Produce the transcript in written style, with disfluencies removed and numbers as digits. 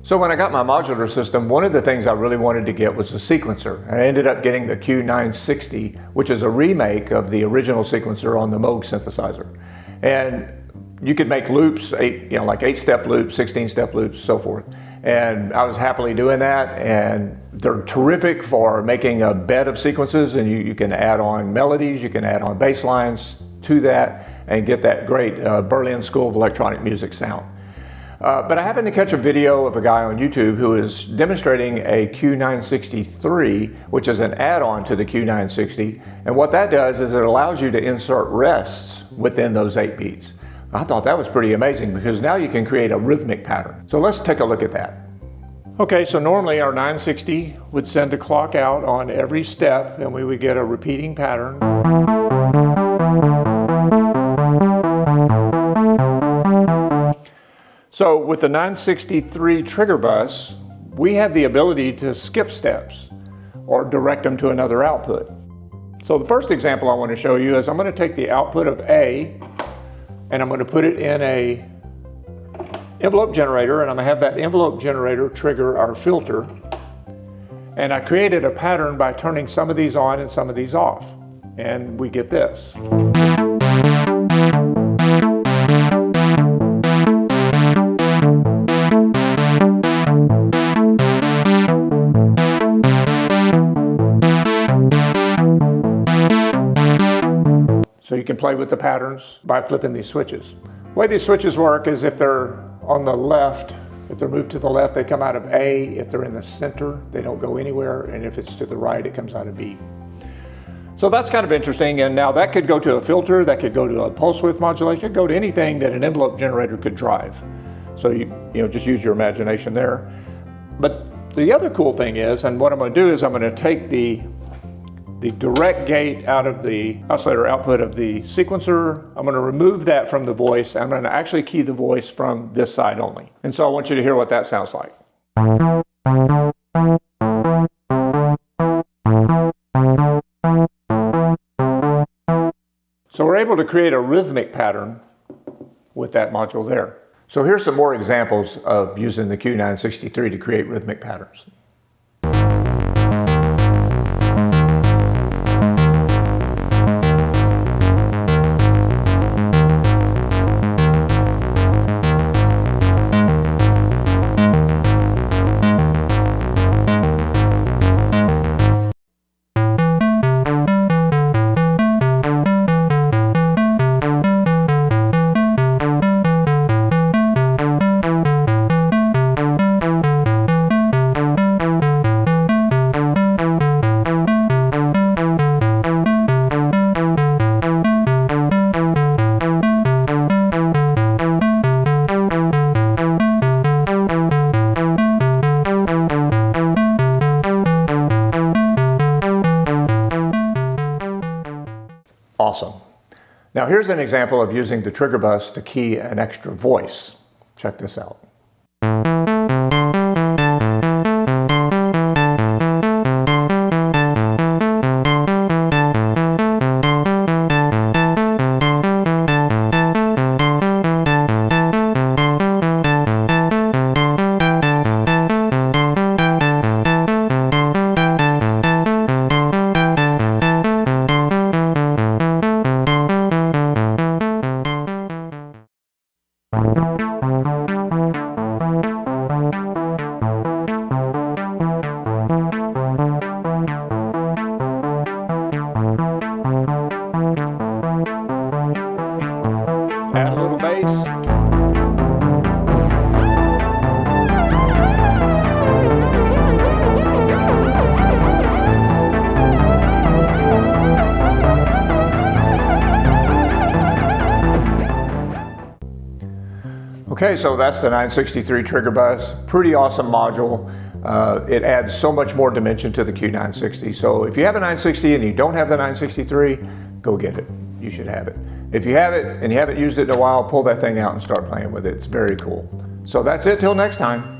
So when I got my modular system, one of the things I really wanted to get was a sequencer. I ended up getting the Q960, which is a remake of the original sequencer on the Moog synthesizer. And you could make loops, like 8-step loops, 16-step loops, so forth. And I was happily doing that, and they're terrific for making a bed of sequences, and you can add on melodies, you can add on bass lines to that, and get that great Berlin School of Electronic Music sound. But I happened to catch a video of a guy on YouTube who is demonstrating a Q963, which is an add-on to the Q960. And what that does is it allows you to insert rests within those 8 beats. I thought that was pretty amazing because now you can create a rhythmic pattern. So let's take a look at that. Okay, so normally our 960 would send a clock out on every step and we would get a repeating pattern. So with the 963 Trigger Bus, we have the ability to skip steps or direct them to another output. So the first example I want to show you is I'm going to take the output of A and I'm going to put it in a envelope generator, and I'm going to have that envelope generator trigger our filter. And I created a pattern by turning some of these on and some of these off. And we get this. So you can play with the patterns by flipping these switches. The way these switches work is if they're on the left, if they're moved to the left, they come out of A. If they're in the center, they don't go anywhere. And if it's to the right, it comes out of B. So that's kind of interesting. And now that could go to a filter, that could go to a pulse width modulation, it could go to anything that an envelope generator could drive. So you just use your imagination there. But the other cool thing is, and what I'm going to do is I'm going to take the direct gate out of the oscillator output of the sequencer. I'm going to remove that from the voice. I'm going to actually key the voice from this side only. And so I want you to hear what that sounds like. So we're able to create a rhythmic pattern with that module there. So here's some more examples of using the Q963 to create rhythmic patterns. Awesome. Now here's an example of using the trigger bus to key an extra voice. Check this out. Add a little bass. Okay, so that's the 963 Trigger Bus. Pretty awesome module. It adds so much more dimension to the Q960. So if you have a 960 and you don't have the 963, go get it. You should have it. If you have it and you haven't used it in a while, pull that thing out and start playing with it. It's very cool. So that's it till next time.